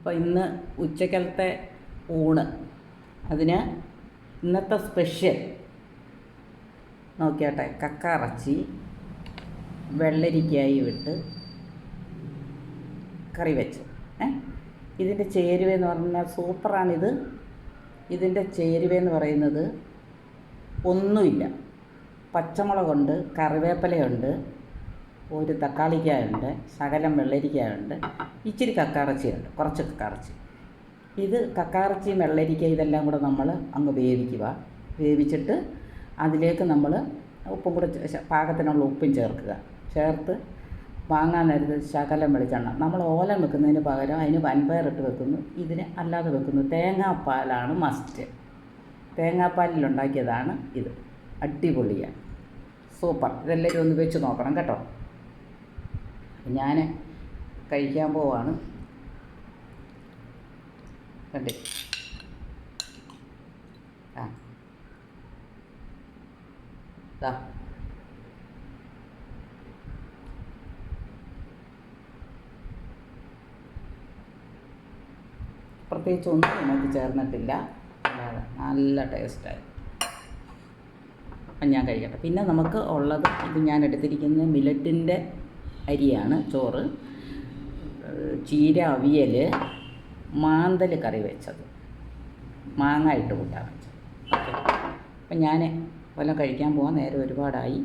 അപ്പോൾ ഇന്ന് ഉച്ചക്കലത്തെ ഊണ്, അതിന് ഇന്നത്തെ സ്പെഷ്യൽ നോക്കിയാട്ടെ, കക്ക ഇറച്ചി വെള്ളരിക്കായി വിട്ട് കറി വെച്ച്. ഇതിൻ്റെ ചേരുവയെന്ന് പറഞ്ഞാൽ സൂപ്പറാണിത്. ഇതിൻ്റെ ചേരുവയെന്ന് പറയുന്നത് ഒന്നുമില്ല. പച്ചമുളകുണ്ട്, കറിവേപ്പിലയുണ്ട്, ഒരു തക്കാളിക്കായുണ്ട്, ശകലം വെള്ളരിക്കായുണ്ട്, ഇച്ചിരി കക്കയിറച്ചിയുണ്ട്, കുറച്ച് കക്കയിറച്ചി. ഇത് കക്കയിറച്ചിയും വെള്ളരിക്ക ഇതെല്ലാം കൂടെ നമ്മൾ അങ്ങ് വേവിച്ചിട്ട് അതിലേക്ക് നമ്മൾ ഉപ്പും കൂടെ പാകത്തിനുള്ള ഉപ്പും ചേർത്ത് വാങ്ങാൻ നേരത്ത് ശകലം വെളിച്ചെണ്ണ. നമ്മൾ ഓലൻ വെക്കുന്നതിന് പകരം അതിന് വൻപയറിട്ട് വെക്കുന്നു, ഇതിന് അല്ലാതെ വെക്കുന്നു. തേങ്ങാപ്പാലാണ് മസ്റ്റ്. തേങ്ങാപ്പാലിലുണ്ടാക്കിയതാണ് ഇത്. അടിപൊളിയാണ്, സൂപ്പർ. ഇതെല്ലാവരും ഒന്ന് വെച്ച് നോക്കണം കേട്ടോ. ഞാൻ കഴിക്കാൻ പോവാണ്. കണ്ടേ, ദാ പ്രത്യേകിച്ചൊന്നും നമുക്ക് ചേർന്നിട്ടില്ല, നല്ല ടേസ്റ്റായി. അപ്പം ഞാൻ കഴിക്കട്ടെ. പിന്നെ നമുക്ക് ഉള്ളത്, ഇത് ഞാൻ എടുത്തിരിക്കുന്ന മില്ലറ്റിൻ്റെ അരിയാണ്, ചോറ്, ചീര അവിയൽ, മാന്തൽ കറി വെച്ചത്, മാങ്ങ ഇട്ട് കൂട്ടാൻ വെച്ചത്. ഓക്കെ, അപ്പം ഞാൻ വല്ലതും കഴിക്കാൻ പോകാൻ നേരം ഒരുപാടായി.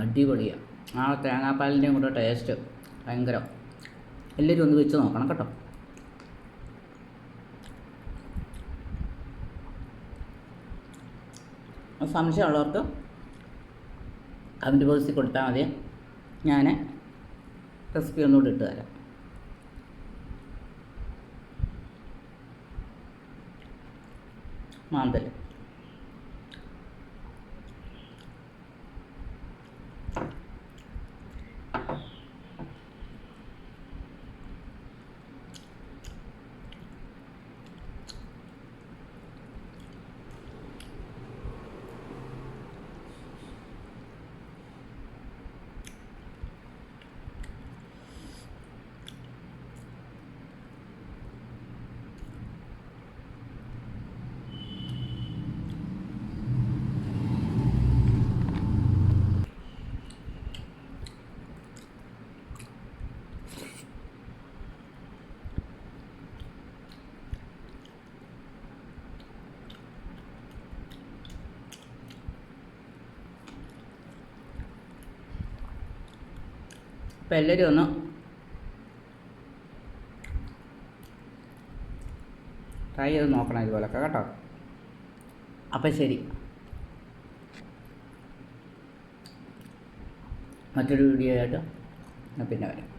അടിപൊളിയാണ്. ആ തേങ്ങാപ്പാലിൻ്റെയും കൂടെ ടേസ്റ്റ് ഭയങ്കരം. എല്ലാവരും ഒന്ന് വെച്ച് നോക്കണം കേട്ടോ. സംശയമുള്ളവർക്ക് കമൻറ്റ് ബോക്സിൽ കൊടുത്താൽ മതി, ഞാൻ റെസിപ്പി ഒന്നുകൂടി ഇട്ട് തരാം. മാന്തൽ അപ്പോൾ എല്ലാവരും ഒന്ന് ട്രൈ ചെയ്ത് നോക്കണം ഇതുപോലൊക്കെ കേട്ടോ. അപ്പം ശരി, മറ്റൊരു വീഡിയോ ആയിട്ട് പിന്നെ വരാം.